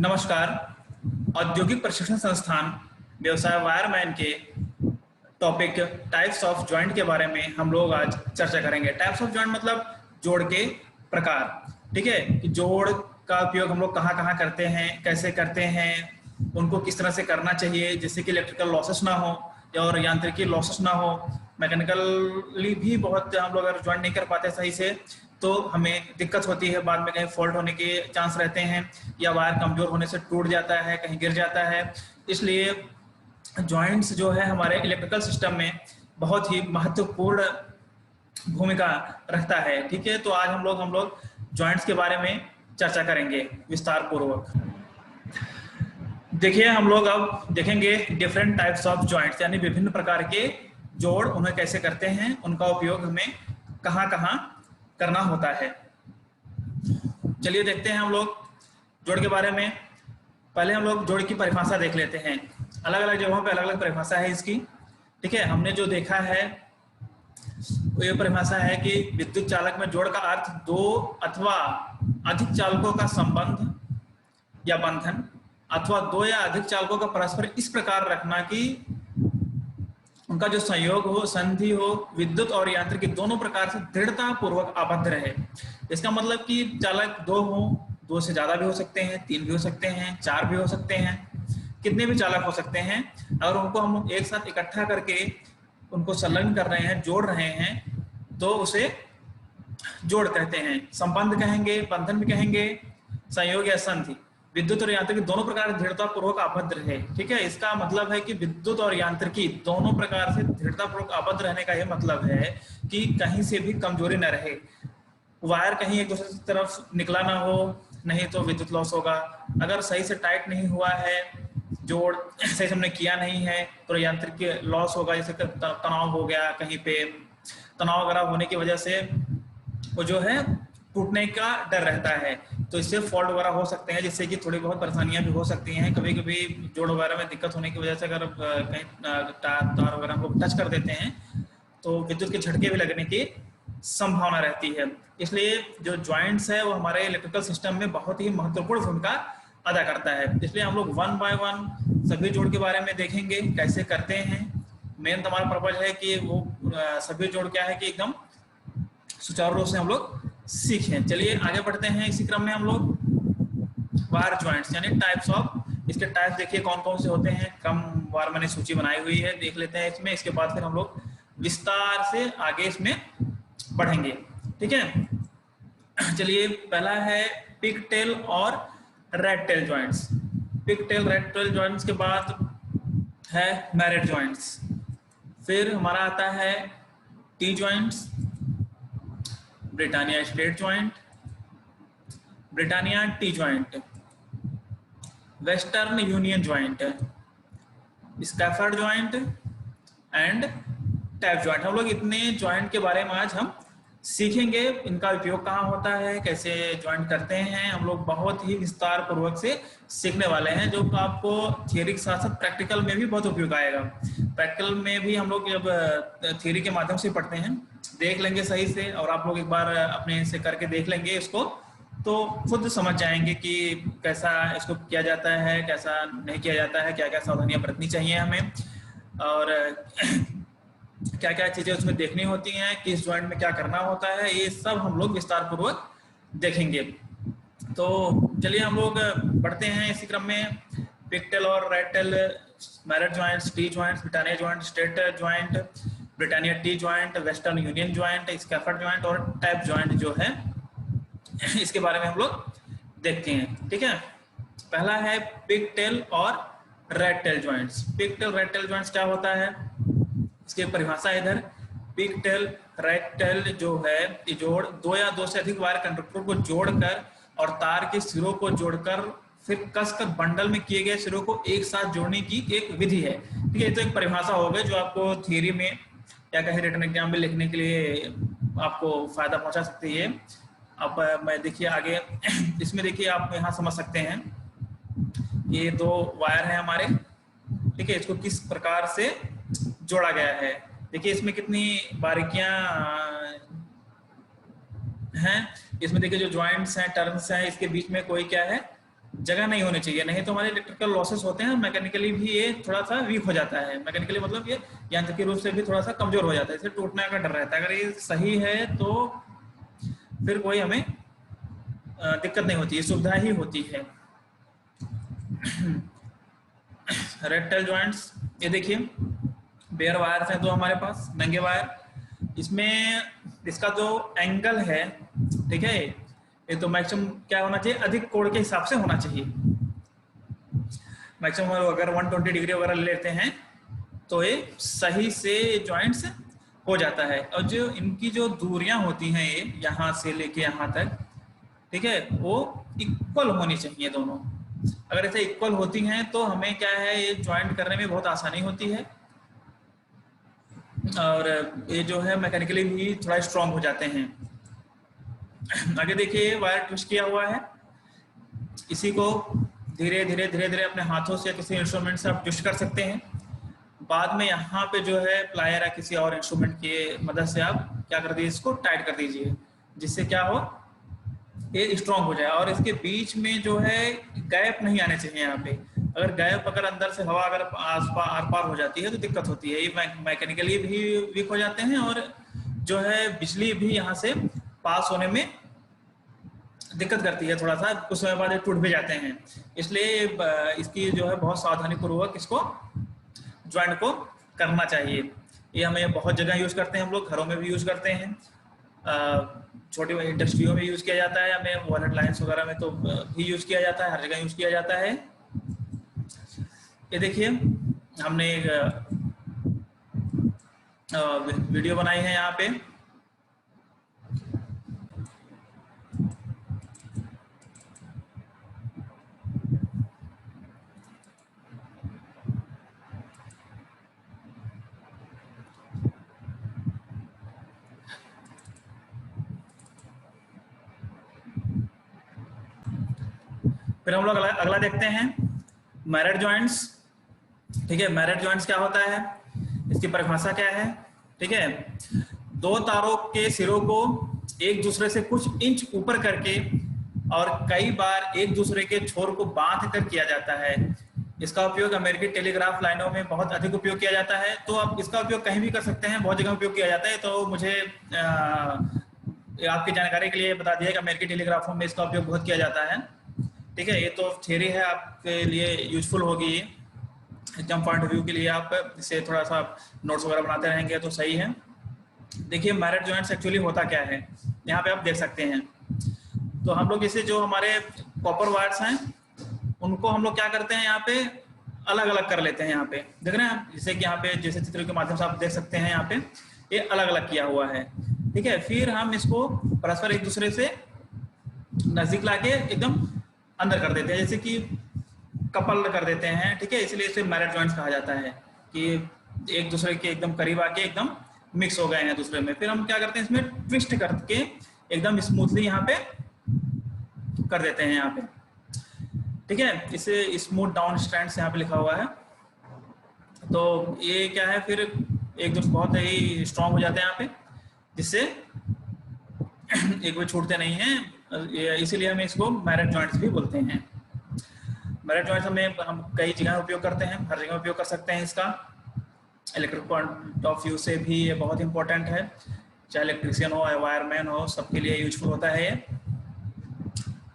नमस्कार। औद्योगिक प्रशिक्षण संस्थान व्यवसाय वायरमैन के टॉपिक टाइप्स ऑफ जॉइंट के बारे में हम लोग आज चर्चा करेंगे। टाइप्स ऑफ जॉइंट मतलब जोड़ के प्रकार। ठीक है कि जोड़ का उपयोग हम लोग कहाँ कहाँ करते हैं, कैसे करते हैं, उनको किस तरह से करना चाहिए जिससे कि इलेक्ट्रिकल लॉसेस ना हो और यांत्रिकी लॉसेस ना हो। मैकेनिकली भी बहुत हम लोग अगर ज्वाइन नहीं कर पाते सही से तो हमें दिक्कत होती है, बाद में कहीं फॉल्ट होने के चांस रहते हैं या वायर कमजोर होने से टूट जाता है, कहीं गिर जाता है। इसलिए जॉइंट्स जो है हमारे इलेक्ट्रिकल सिस्टम में बहुत ही महत्वपूर्ण भूमिका रखता है। ठीक है, तो आज हम लोग जॉइंट्स के बारे में चर्चा करेंगे विस्तार पूर्वक। देखिए, हम लोग अब देखेंगे डिफरेंट टाइप्स ऑफ जॉइंट्स, यानी विभिन्न प्रकार के जोड़, उन्हें कैसे करते हैं, उनका उपयोग हमें कहाँ कहाँ करना होता है। चलिए देखते हैं हम लोग जोड़ के बारे में। पहले हम लोग जोड़ की परिभाषा देख लेते हैं। अलग अलग जगहों पे अलग अलग परिभाषा है इसकी। ठीक है, हमने जो देखा है वो ये परिभाषा है कि विद्युत चालक में जोड़ का अर्थ दो अथवा अधिक चालकों का संबंध या बंधन अथवा दो या अधिक चालकों का परस्पर इस प्रकार रखना कि उनका जो संयोग हो, संधि हो, विद्युत और यांत्रिकी दोनों प्रकार से दृढ़ता पूर्वक आबद्ध रहे। इसका मतलब कि चालक दो हो, दो से ज्यादा भी हो सकते हैं, तीन भी हो सकते हैं, चार भी हो सकते हैं, कितने भी चालक हो सकते हैं। अगर उनको हम एक साथ इकट्ठा करके उनको संलग्न कर रहे हैं, जोड़ रहे हैं, तो उसे जोड़ कहते हैं। संबंध कहेंगे, बंधन भी कहेंगे, संयोग या संधि। विद्युत और यांत्रिकी दोनों प्रकार दृढ़ता पूर्वक आबद्ध रहे। ठीक है, इसका मतलब है कि विद्युत और यांत्रिकी दोनों प्रकार से दृढ़ता पूर्वक आबद्ध रहने का यह मतलब है कि कहीं से भी कमजोरी न रहे, वायर कहीं एक दूसरे की तरफ निकला ना हो, नहीं तो विद्युत लॉस होगा। अगर सही से टाइट नहीं हुआ है, जोड़ सही से हमने किया नहीं है, तो यांत्रिक लॉस होगा। जैसे तनाव हो गया, कहीं पे तनाव वगैरह होने की वजह से वो जो है टूटने का डर रहता है, तो इससे फॉल्ट वगैरह हो सकते हैं, जिससे कि थोड़ी बहुत परेशानियां भी हो सकती हैं। कभी कभी जोड़ वगैरह में दिक्कत होने की वजह से अगर कहीं तार वगैरह हम लोग टच कर देते हैं तो विद्युत के झटके भी लगने की संभावना रहती है। इसलिए जो जॉइंट्स है वो हमारे इलेक्ट्रिकल सिस्टम में बहुत ही महत्वपूर्ण भूमिका अदा करता है। इसलिए हम लोग वन बाय वन सभी जोड़ के बारे में देखेंगे, कैसे करते हैं। मेन तो हमारा पर्पज है कि वो सभी जोड़ क्या है कि एकदम सुचारू रूप से हम लोग सीखें। चलिए आगे बढ़ते हैं। इसी क्रम में हम लोग वायर जॉइंट्स यानी टाइप्स ऑफ, इसके टाइप्स देखिए कौन कौन से होते हैं। क्रम वार मैंने सूची बनाई हुई है, देख लेते हैं इसमें। इसके बाद फिर हम लोग विस्तार से आगे इसमें बढ़ेंगे। ठीक है, चलिए पहला है पिक टेल और rat tail joints. Pig tail rat tail joints के बाद है मैरेट जॉइंट्स। फिर हमारा आता है T joints, Britannia straight joint, Britannia T joint, Western Union joint, scarfed joint and tap joint. हम लोग इतने जॉइंट के बारे में आज हम सीखेंगे। इनका उपयोग कहाँ होता है, कैसे जॉइंट करते हैं, हम लोग बहुत ही विस्तार पूर्वक से सीखने वाले हैं, जो आपको थियरी के साथ साथ प्रैक्टिकल में भी बहुत उपयोग आएगा। प्रैक्टिकल में भी हम लोग जब थियरी के माध्यम से पढ़ते हैं, देख लेंगे सही से, और आप लोग एक बार अपने से करके देख लेंगे इसको, तो खुद समझ जाएंगे कि कैसा इसको किया जाता है, कैसा नहीं किया जाता है, क्या क्या सावधानियां बरतनी चाहिए हमें, और क्या क्या चीजें उसमें देखनी होती हैं, किस जॉइंट में क्या करना होता है, ये सब हम लोग विस्तार पूर्वक देखेंगे। तो चलिए हम लोग बढ़ते हैं इसी क्रम में। पिकटेल और rat tail, married joints, T joints, Britannia joint, straight joint, Britannia T joint, Western Union joint, scarfed joint और टैप जॉइंट जो है इसके बारे में हम लोग देखते हैं। ठीक है, पहला है पिक टेल और rat tail joints. Pig tail rat tail joints क्या होता है, इसकी परिभाषा इधर। पिक टेल रेड टेल जो है ये जोड़ दो या दो से अधिक वायर कंडक्टर को जोड़कर और तार के सिरों को जोड़कर फिर कसकर बंडल में किए गए सिरों को एक साथ जोड़ने की एक विधि है। ठीक है, तो एक परिभाषा हो गई जो आपको थियरी में या कहीं रिटन एग्जाम में लिखने के लिए आपको फायदा पहुंचा सकती है। अब मैं देखिए आगे इसमें देखिए आप यहाँ समझ सकते हैं, ये दो वायर हैं हमारे। ठीक है, इसको किस प्रकार से जोड़ा गया है, देखिए इसमें कितनी बारीकियां हैं। इसमें देखिए जो जॉइंट्स हैं, टर्न्स हैं, इसके बीच में कोई क्या है, जगह नहीं होनी चाहिए, नहीं तो हमारे इलेक्ट्रिकल लॉसेस होते हैं, मैकेनिकली भी ये थोड़ा सा वीक हो जाता है, मैकेनिकली मतलब ये यांत्रिकी रूप से भी थोड़ा सा कमजोर हो जाता है, इसे टूटने का डर रहता है। अगर ये सही है तो फिर कोई हमें दिक्कत नहीं होती है, सुविधा ही होती है। रेड टेल जॉइंट्स, ये देखिए बेयर वायर्स हैं दो हमारे पास, नंगे वायर, इसमें इसका जो एंगल है, ठीक है, ये तो मैक्सिमम क्या होना चाहिए, अधिक कोण के हिसाब से होना चाहिए। मैक्सिमम अगर 120 डिग्री वगैरह लेते हैं तो ये सही से जॉइंट्स हो जाता है। और जो इनकी जो दूरियां होती हैं ये यहाँ से लेके यहाँ तक, ठीक है, वो इक्वल होनी चाहिए दोनों। अगर ऐसे इक्वल होती हैं तो हमें क्या है, ये ज्वाइंट करने में बहुत आसानी होती है और ये जो है मैकेनिकली भी थोड़ा स्ट्रांग हो जाते हैं। आगे देखिए वायर ट्विस्ट किया हुआ है, इसी को धीरे धीरे धीरे धीरे अपने हाथों से किसी इंस्ट्रूमेंट से आप ट्विस्ट कर सकते हैं। बाद में यहाँ पे जो है प्लायर या किसी और इंस्ट्रूमेंट की मदद से आप क्या कर दीजिए, इसको टाइट कर दीजिए, जिससे क्या हो, ये स्ट्रांग हो जाए। और इसके बीच में जो है गैप नहीं आने चाहिए यहाँ पे। अगर गैप अगर अंदर से हवा अगर आर पार हो जाती है तो दिक्कत होती है, ये मैकेनिकली भी वीक हो जाते हैं और जो है बिजली भी यहाँ से पास होने में दिक्कत करती है थोड़ा सा, कुछ समय बाद टूट भी जाते हैं। इसलिए इसकी जो है बहुत सावधानी पूर्वक इसको ज्वाइंट को करना चाहिए। ये हमें बहुत जगह यूज करते हैं हम लोग, घरों में भी यूज करते हैं, छोटी इंडस्ट्रियों में यूज किया जाता है, हमें वॉलेट लाइन्स वगैरह में तो भी यूज किया जाता है, हर जगह यूज किया जाता है। ये देखिए हमने एक वीडियो बनाई है यहाँ पे, फिर हम लोग अगला देखते हैं मैरिड जॉइंट्स। ठीक है, मैरिड जॉइंट्स क्या होता है, इसकी परिभाषा क्या है, ठीक है, दो तारों के सिरों को एक दूसरे से कुछ इंच ऊपर करके और कई बार एक दूसरे के छोर को बांध कर किया जाता है। इसका उपयोग अमेरिकी टेलीग्राफ लाइनों में बहुत अधिक उपयोग किया जाता है। तो आप इसका उपयोग कहीं भी कर सकते हैं, बहुत जगह उपयोग किया जाता है। तो मुझे आपकी जानकारी के लिए बता दिया कि अमेरिकी टेलीग्राफों में इसका उपयोग बहुत किया जाता है। ठीक है, ये तो थ्योरी है, आपके लिए यूजफुल होगी एग्जाम पॉइंट ऑफ व्यू के लिए। आप इसे थोड़ा सा नोट्स वगैरह बनाते रहेंगे तो सही है। देखिए मैरिड जॉइंट्स एक्चुअली होता क्या है, यहाँ पे आप देख सकते हैं। तो हम लोग इसे जो हमारे कॉपर वायर्स हैं उनको हम लोग क्या करते हैं, यहाँ पे अलग अलग कर लेते हैं। यहाँ पे देख रहे हैं आप, जैसे कि यहाँ पे जैसे चित्र के माध्यम से आप देख सकते हैं, यहाँ पे ये अलग अलग किया हुआ है। ठीक है, फिर हम इसको परस्पर एक दूसरे से नजदीक लाके एकदम अंदर कर देते हैं, जैसे कि कपल कर देते हैं। ठीक है, इसलिए इसे मैरिड जॉइंट्स कहा जाता है कि एक दूसरे के एकदम करीब आके एकदम मिक्स हो गए हैं दूसरे में। फिर हम क्या करते हैं, इसमें ट्विस्ट करके एकदम स्मूथली यहाँ पे कर देते हैं यहाँ पे। ठीक है, इसे स्मूथ डाउन स्ट्रैंड्स यहाँ पे लिखा हुआ है। तो ये क्या है, फिर एक दूसरे बहुत ही स्ट्रांग हो जाते हैं यहाँ पे, जिससे एक भी छूटते नहीं हैं। इसीलिए हम इसको मैरिड जॉइंट्स भी बोलते हैं। मैरिड जॉइंट्स हम कई जगह उपयोग करते हैं, हर जगह उपयोग कर सकते हैं इसका। इलेक्ट्रिक पॉइंट ऑफ व्यू से भी ये बहुत इंपॉर्टेंट है, चाहे इलेक्ट्रिशियन हो या वायरमैन हो, सबके लिए यूजफुल होता है ये।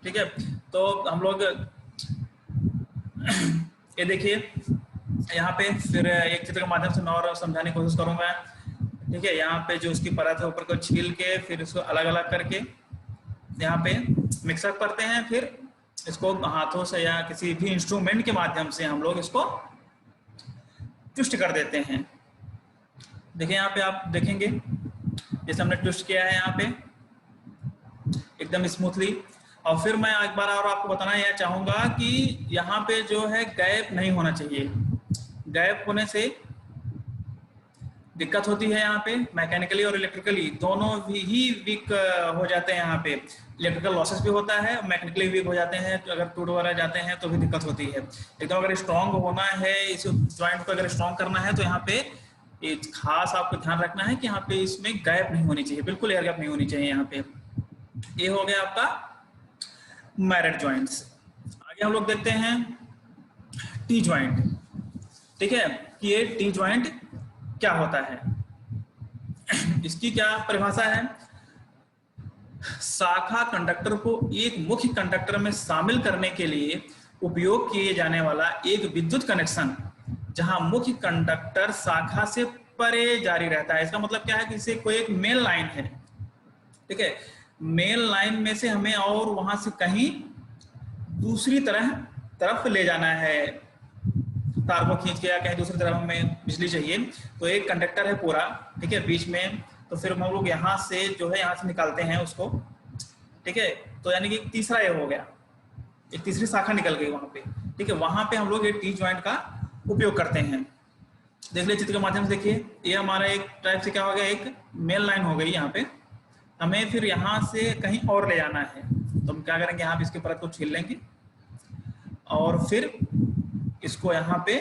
ठीक है, तो हम लोग ये देखिए यहाँ पे फिर एक चित्र के माध्यम से मैं और समझाने की कोशिश करूंगा। ठीक है, यहाँ पे जो उसकी परत है ऊपर को छील के फिर इसको अलग अलग करके यहाँ पे मिक्सअप करते हैं, फिर इसको हाथों से या किसी भी इंस्ट्रूमेंट के माध्यम से हम लोग इसको ट्विस्ट कर देते हैं। देखिए यहाँ पे आप देखेंगे जैसे हमने ट्विस्ट किया है यहाँ पे एकदम स्मूथली। और फिर मैं एक बार और आपको बताना यह चाहूंगा कि यहाँ पे जो है गैप नहीं होना चाहिए। गैप होने से दिक्कत होती है यहाँ पे, मैकेनिकली और इलेक्ट्रिकली दोनों ही वीक हो जाते हैं। यहाँ पे इलेक्ट्रिकल लॉसेस भी होता है, मैकेनिकली वीक हो जाते हैं। तो अगर टूट वगैरह जाते हैं तो भी दिक्कत होती है। एकदम अगर स्ट्रांग होना है, इस जॉइंट को अगर स्ट्रांग करना है तो यहाँ पे एक खास आपको ध्यान रखना है कि यहाँ पे इसमें गैप नहीं होनी चाहिए, बिल्कुल एयर गैप नहीं होनी चाहिए यहाँ पे। ये हो गया आपका मैरिड जॉइंट्स। आगे हम लोग देखते हैं टी ज्वाइंट। ठीक है, कि ये टी ज्वाइंट क्या होता है, इसकी क्या परिभाषा है। शाखा कंडक्टर को एक मुख्य कंडक्टर में शामिल करने के लिए उपयोग किए जाने वाला एक विद्युत कनेक्शन जहां मुख्य कंडक्टर शाखा से परे जारी रहता है। इसका मतलब क्या है कि इसे कोई एक मेन लाइन है, ठीक है, मेन लाइन में से हमें और वहां से कहीं दूसरी तरफ ले जाना है, तार को खींच के या कहीं दूसरी तरफ हमें बिजली चाहिए, तो एक कंडक्टर है पूरा, ठीक है, बीच में, तो फिर हम लोग यहाँ से जो है यहाँ से निकालते हैं उसको, ठीक है, तो यानी कि तीसरा ये हो गया, एक तीसरी शाखा निकल गई वहां पे, ठीक है, वहां पे हम लोग ये टी ज्वाइंट का उपयोग करते हैं। देख लीजिए चित्र के माध्यम से, देखिए ये हमारा एक टाइप से क्या हो गया, एक मेन लाइन हो गई, यहाँ पे हमें फिर यहाँ से कहीं और ले जाना है, तो हम क्या करेंगे, यहाँ पे इसके परत को छील लेंगे और फिर इसको यहाँ पे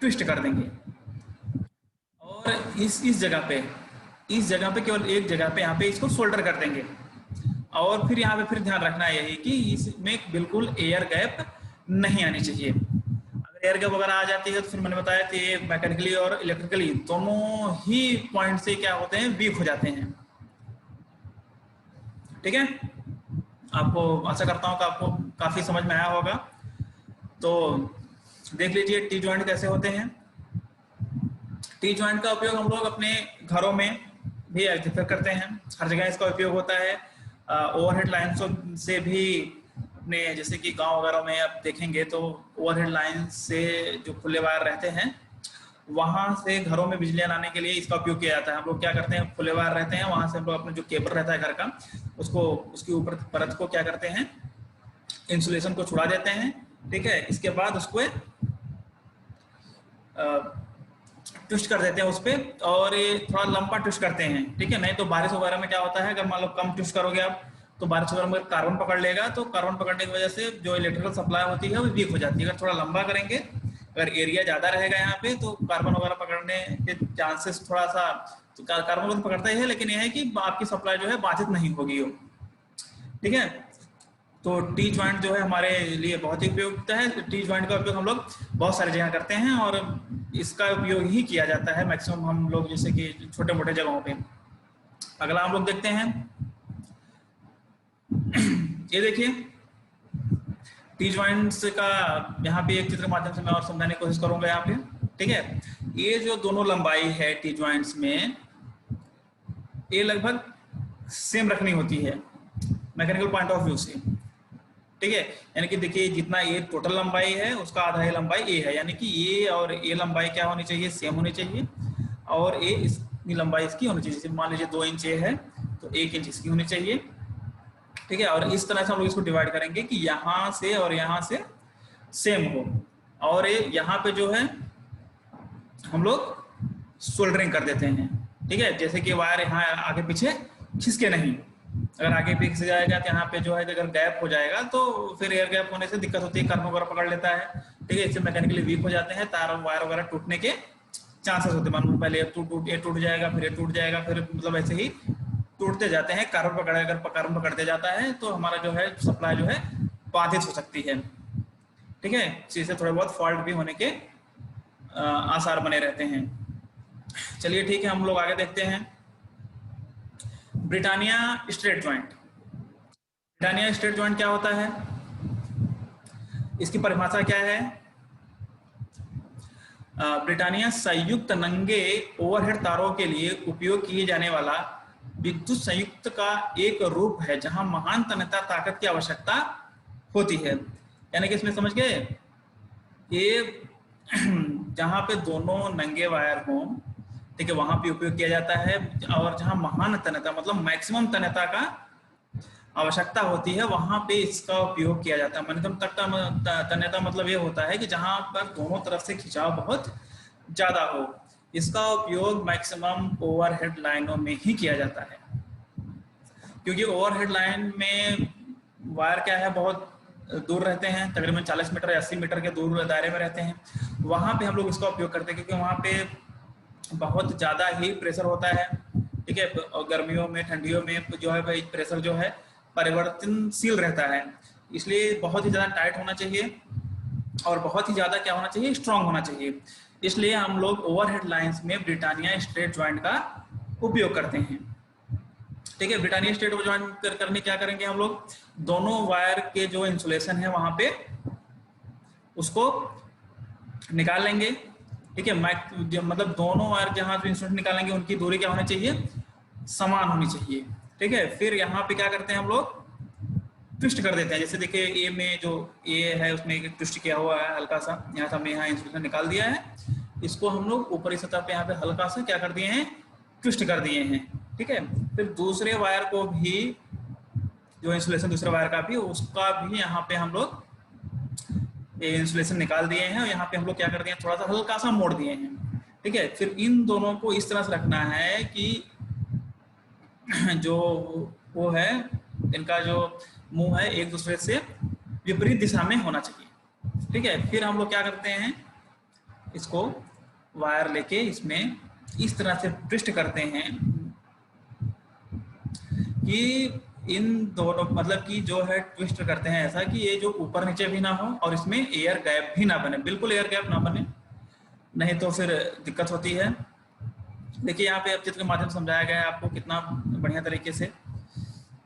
ट्विस्ट कर देंगे और इस जगह पे केवल एक जगह पे यहाँ पे इसको सोल्डर कर देंगे। और फिर यहाँ पे फिर ध्यान रखना है यही कि इसमें बिल्कुल एयर गैप नहीं आनी चाहिए। अगर एयर गैप वगैरह आ जाती है तो फिर मैंने बताया कि ये मैकेनिकली और इलेक्ट्रिकली दोनों ही पॉइंट से क्या होते हैं, वीक हो जाते हैं। ठीक है, आपको आशा करता हूँ कि आपको काफी समझ में आया होगा। तो देख लीजिए टी ज्वाइंट कैसे होते हैं। टी ज्वाइंट का उपयोग हम लोग अपने घरों में भी अधिकतर करते हैं, हर जगह इसका उपयोग होता है। ओवरहेड लाइन से भी अपने जैसे कि गांव वगैरह में आप देखेंगे तो ओवरहेड लाइन से जो खुले वायर रहते हैं वहां से घरों में बिजलियां लाने के लिए इसका उपयोग किया जाता है। हम लोग क्या करते हैं, खुले वायर रहते हैं, वहां से हम लोग अपने जो केबल रहता है घर का, उसको उसके ऊपर परत को क्या करते हैं, इंसुलेशन को छुड़ा देते हैं। ठीक है, इसके बाद उसको ट्विस्ट कर देते हैं उस पर, और ये थोड़ा लंबा ट्विस्ट करते हैं। ठीक है, नहीं तो बारिश वगैरह में क्या होता है, अगर मान लो कम ट्विस्ट करोगे आप तो बारिश वगैरह में कार्बन पकड़ लेगा, तो कार्बन पकड़ने की वजह से जो इलेक्ट्रिकल सप्लाई होती है वो वीक हो जाती है। अगर थोड़ा लंबा करेंगे, अगर एरिया ज्यादा रहेगा यहाँ पे, तो कार्बन वगैरह पकड़ने के चांसेस थोड़ा सा, तो कार्बन तो पकड़ता ही है, लेकिन यह है कि आपकी सप्लाई जो है बाधित नहीं होगी। ठीक है, तो टी ज्वाइंट जो है हमारे लिए बहुत ही उपयुक्त है। टी ज्वाइंट का उपयोग हम लोग बहुत सारी जगह करते हैं और इसका उपयोग ही किया जाता है मैक्सिमम हम लोग जैसे कि छोटे मोटे जगहों पे। अगला हम लोग देखते हैं, ये देखिए टी ज्वाइंट्स का यहाँ पे एक चित्र माध्यम से मैं और समझाने की कोशिश करूंगा यहाँ पे। ठीक है, ये जो दोनों लंबाई है टी ज्वाइंट्स में, ये लगभग सेम रखनी होती है मैकेनिकल पॉइंट ऑफ व्यू से। ठीक है, यानी कि देखिए जितना ये टोटल लंबाई है उसका आधा ये लंबाई ए है, यानी कि ये और ये लंबाई क्या होनी चाहिए, सेम होनी चाहिए, और ये इतनी लंबाई इसकी होनी चाहिए। मान लीजिए 2 इंच ये है तो 1 इंच इसकी होनी चाहिए। ठीक है, और इस तरह से हम लोग इसको डिवाइड करेंगे कि यहाँ से और यहाँ से सेम हो, और ये यहाँ पे जो है हम लोग सोल्डरिंग कर देते हैं। ठीक है, जैसे कि वायर यहाँ आगे पीछे खिसके नहीं, अगर आगे पीछे जाएगा तो यहाँ पे जो है अगर गैप हो जाएगा तो फिर एयर गैप होने से दिक्कत होती है, कार्बन वगैरह पकड़ लेता है। ठीक है, इससे मैकेनिकली वीक हो जाते हैं, तार वायर वगैरह टूटने के चांसेस होते हैं। मान पहले ये टूट जाएगा, फिर ये टूट जाएगा, फिर मतलब ऐसे ही टूटते जाते हैं। कार्बन पकड़ते जाता है तो हमारा जो है सप्लाई जो है बाधित हो सकती है। ठीक है, इससे थोड़े बहुत फॉल्ट भी होने के आसार बने रहते हैं। चलिए ठीक है, हम लोग आगे देखते हैं Britannia straight joint. Britannia straight joint क्या होता है, इसकी परिभाषा क्या है। ब्रिटानिया संयुक्त नंगे ओवरहेड तारों के लिए उपयोग किए जाने वाला विद्युत संयुक्त का एक रूप है जहां महान तन्यता ताकत की आवश्यकता होती है। यानी कि इसमें समझ गए, ये जहां पे दोनों नंगे वायर हों, ठीक है, वहां पे उपयोग किया जाता है, और जहां महान तन्यता मतलब मैक्सिमम तन्यता का आवश्यकता होती है वहां पे इसका उपयोग किया जाता है। न्यूनतम तन्यता मतलब ये होता है कि जहां पर दोनों तरफ से खिंचाव बहुत ज्यादा हो, इसका उपयोग मैक्सिमम ओवरहेड लाइनों में ही किया जाता है। क्योंकि ओवरहेड लाइन में वायर क्या है, बहुत दूर रहते हैं, तकरीबन 40 मीटर या 80 मीटर के दूर दायरे में रहते हैं, वहां पे हम लोग इसका उपयोग करते हैं, क्योंकि वहां पे बहुत ज्यादा ही प्रेशर होता है। ठीक है, और गर्मियों में ठंडियों में जो है भाई प्रेशर जो है परिवर्तनशील रहता है, इसलिए बहुत ही ज़्यादा टाइट होना चाहिए और बहुत ही ज़्यादा क्या होना चाहिए, स्ट्रांग होना चाहिए। इसलिए हम लोग ओवरहेड लाइंस में ब्रिटानिया स्ट्रेट जॉइंट का उपयोग करते हैं। ठीक है, ब्रिटानिया स्ट्रेट जॉइंट करने क्या करेंगे हम लोग, दोनों वायर के जो इंसुलेशन है वहां पे उसको निकाल लेंगे। ठीक है, मतलब दोनों वायर जहां जो इंसुलेशन निकालेंगे उनकी दूरी क्या होनी चाहिए, समान होनी चाहिए। ठीक है, फिर यहाँ पे क्या करते हैं हम लोग, ट्विस्ट कर देते हैं। जैसे देखिए ए में जो ए है उसमें एक ट्विस्ट किया हुआ है हल्का सा, यहाँ से हमने यहाँ इंसुलेशन निकाल दिया है, इसको हम लोग ऊपरी सतह पे यहाँ पे हल्का सा क्या कर दिए हैं, ट्विस्ट कर दिए हैं। ठीक है, फिर दूसरे वायर को भी, जो इंसुलेशन दूसरे वायर का भी, उसका भी यहाँ पे हम लोग इंसुलेशन निकाल दिए हैं और यहाँ पे हम लोग क्या कर दिए हैं, थोड़ा सा हल्का सा मोड़ दिए हैं। ठीक है, फिर इन दोनों को इस तरह से रखना है कि जो वो है, इनका जो मुंह है एक दूसरे से विपरीत दिशा में होना चाहिए। ठीक है, फिर हम लोग क्या करते हैं, इसको वायर लेके इसमें इस तरह से ट्विस्ट करते हैं कि इन दोनों, मतलब कि जो है ट्विस्ट करते हैं ऐसा कि ये जो ऊपर नीचे भी ना हो और इसमें एयर गैप भी ना बने, बिल्कुल एयर गैप ना बने, नहीं तो फिर दिक्कत होती है। देखिए यहाँ पे अब चित्र के माध्यम से समझाया गया है आपको कितना बढ़िया तरीके से।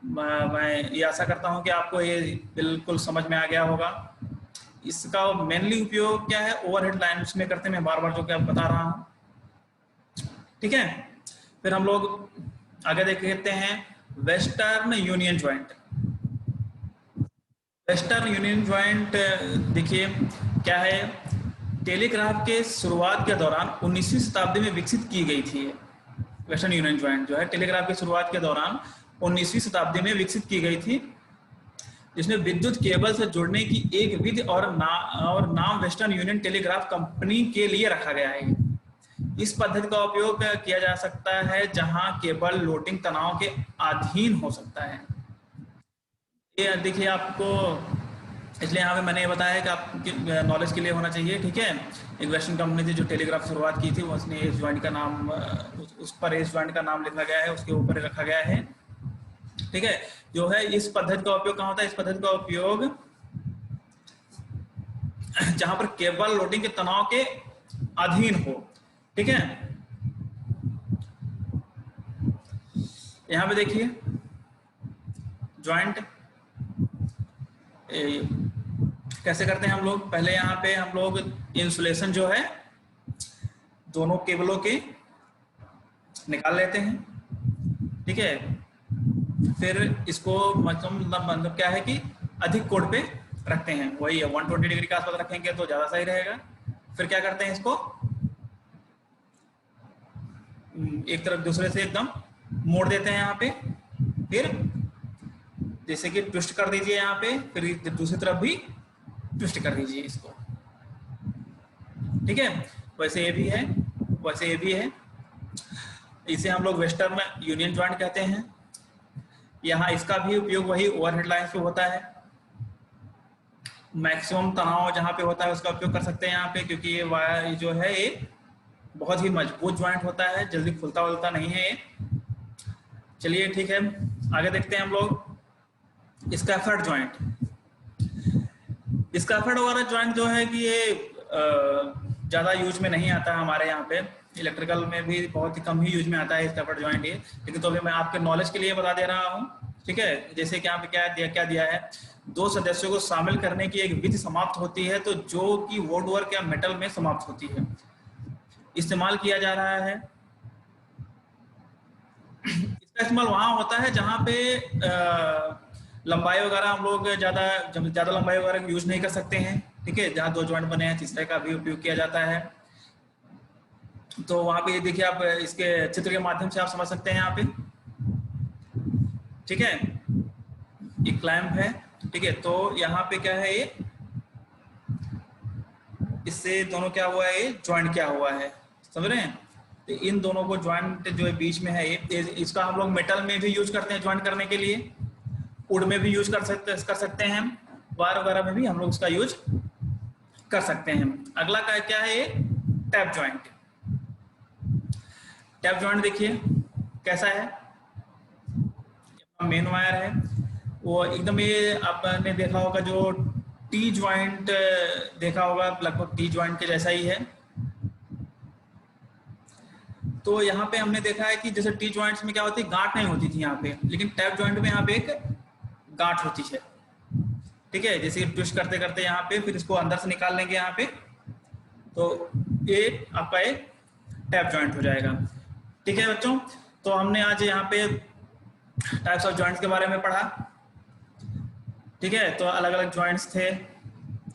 मैं ये आशा करता हूँ कि आपको ये बिल्कुल समझ में आ गया होगा। इसका मेनली उपयोग क्या है, ओवरहेड लाइन्स में करते हैं, मैं बार बार जो कि आप बता रहा हूँ। ठीक है, फिर हम लोग आगे देखते हैं western union joint. Western union joint देखिए क्या है, टेलीग्राफ के शुरुआत के दौरान 19वीं शताब्दी में विकसित की गई थी। वेस्टर्न यूनियन ज्वाइंट जो है टेलीग्राफ की शुरुआत के दौरान 19वीं शताब्दी में विकसित की गई थी, जिसमें विद्युत केबल से जुड़ने की एक विधि और नाम वेस्टर्न यूनियन टेलीग्राफ कंपनी के लिए रखा गया है। इस पद्धति का उपयोग किया जा सकता है जहां केबल लोडिंग तनाव के अधीन हो सकता है। ये देखिए आपको, इसलिए यहाँ पे मैंने ये बताया कि आपकी नॉलेज के लिए होना चाहिए। ठीक है, एक वेस्टर्न कंपनी थी जो टेलीग्राफ शुरुआत की थी, उसने एस ज्वाइंट का नाम, उस पर एस ज्वाइंट का नाम लिखा गया है, उसके ऊपर रखा गया है। ठीक है, जो है इस पद्धति का उपयोग कहाँ होता है, इस पद्धति का उपयोग जहां पर केबल लोडिंग के तनाव के अधीन हो। ठीक है, यहां पे देखिए ज्वाइंट कैसे करते हैं हम लोग। पहले यहाँ पे हम लोग इंसुलेशन जो है दोनों केबलों के निकाल लेते हैं। ठीक है, फिर इसको मतलब क्या है कि अधिक कोण पे रखते हैं, वही 120 डिग्री के आसपास रखेंगे तो ज्यादा सही रहेगा। फिर क्या करते हैं, इसको एक तरफ दूसरे से एकदम मोड़ देते हैं यहाँ पे, फिर जैसे कि ट्विस्ट कर दीजिए यहाँ पे, फिर दूसरी तरफ भी ट्विस्ट कर दीजिए इसको। ठीक है, वैसे ये भी है, वैसे ये भी है। इसे हम लोग वेस्टर्न यूनियन ज्वाइंट कहते हैं। यहाँ इसका भी उपयोग वही ओवरहेड लाइंस पे होता है। मैक्सिमम तनाव जहाँ पे होता है उसका उपयोग कर सकते हैं यहाँ पे, क्योंकि ये वायर जो है ये बहुत ही मजबूत ज्वाइंट होता है, जल्दी खुलता उलता नहीं है ये। चलिए ठीक है, आगे देखते हैं हम लोग स्कैफोल्ड ज्वाइंट। स्कैफोल्ड वाला ज्वाइंट जो है कि ये ज़्यादा यूज में नहीं आता हमारे यहाँ पे, इलेक्ट्रिकल में भी बहुत ही कम ही यूज में आता है स्कैफोल्ड ज्वाइंट ये, लेकिन तो अभी मैं आपके नॉलेज के लिए बता दे रहा हूँ। ठीक है, जैसे कि यहाँ पे क्या दिया है, दो सदस्यों को शामिल करने की एक विधि समाप्त होती है तो जो कि वुडवर्क या मेटल में समाप्त होती है, इस्तेमाल किया जा रहा है। इसका इस्तेमाल वहां होता है जहां पे लंबाई वगैरह हम लोग ज्यादा लंबाई वगैरह यूज नहीं कर सकते हैं। ठीक है, जहां दो ज्वाइंट बने हैं तीसरे का भी उपयोग किया जाता है। तो वहां पे देखिए आप इसके चित्र के माध्यम से आप समझ सकते हैं यहाँ पे। ठीक है, एक क्लैंप है। ठीक है, तो यहाँ पे क्या है, ये इससे दोनों क्या हुआ है, ये ज्वाइंट क्या हुआ है, समझ रहे हैं। तो इन दोनों को ज्वाइंट जो है बीच में है ये, इसका हम लोग मेटल में भी यूज करते हैं ज्वाइंट करने के लिए, वुड में भी यूज कर सकते हैं, वायर वगैरह में भी हम लोग इसका यूज कर सकते हैं। अगला का क्या है, ये टैप ज्वाइंट। टैप ज्वाइंट देखिए कैसा है, मेन वायर है, वो एकदम, ये आपने देखा होगा जो टी ज्वाइंट देखा होगा, लगभग टी ज्वाइंट के जैसा ही है। तो यहाँ पे हमने देखा है कि जैसे टी ज्वाइंट्स में क्या होती है, गांठ नहीं होती थी यहाँ पे, लेकिन टैप ज्वाइंट में यहाँ पे एक गांठ होती है। ठीक है, जैसे ट्विस्ट करते करते यहाँ पे फिर इसको अंदर से निकाल लेंगे यहाँ पे, तो ये आपका एक टैप ज्वाइंट हो जाएगा। ठीक है बच्चों, तो हमने आज यहाँ पे टाइप्स ऑफ जॉइंट्स के बारे में पढ़ा। ठीक है, तो अलग अलग जॉइंट्स थे,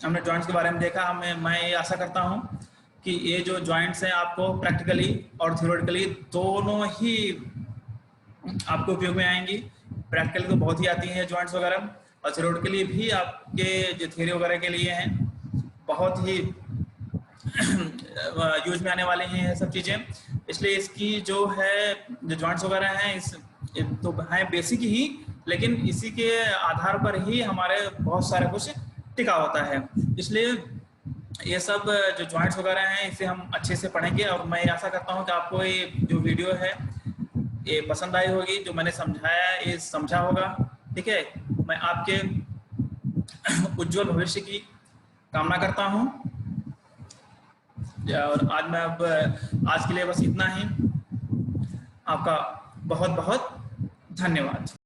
हमने जॉइंट्स के बारे में देखा। मैं ये आशा करता हूँ कि ये जो जॉइंट्स हैं आपको प्रैक्टिकली और थ्योरेटिकली दोनों ही आपको उपयोग में आएंगी। प्रैक्टिकली तो बहुत ही आती हैं जॉइंट्स वगैरह, और थ्योरेटिकली भी आपके जो थ्योरी वगैरह के लिए हैं बहुत ही यूज में आने वाली हैं ये सब चीज़ें। इसलिए इसकी जो है जो जॉइंट्स वगैरह हैं इस तो हैं बेसिक ही, लेकिन इसी के आधार पर ही हमारे बहुत सारे कुछ टिका होता है। इसलिए ये सब जो जॉइंट्स वगैरह हैं इसे हम अच्छे से पढ़ेंगे, और मैं आशा करता हूँ कि आपको ये जो वीडियो है ये पसंद आई होगी, जो मैंने समझाया ये समझा होगा। ठीक है, मैं आपके उज्जवल भविष्य की कामना करता हूँ। और आज के लिए बस इतना ही। आपका बहुत बहुत धन्यवाद।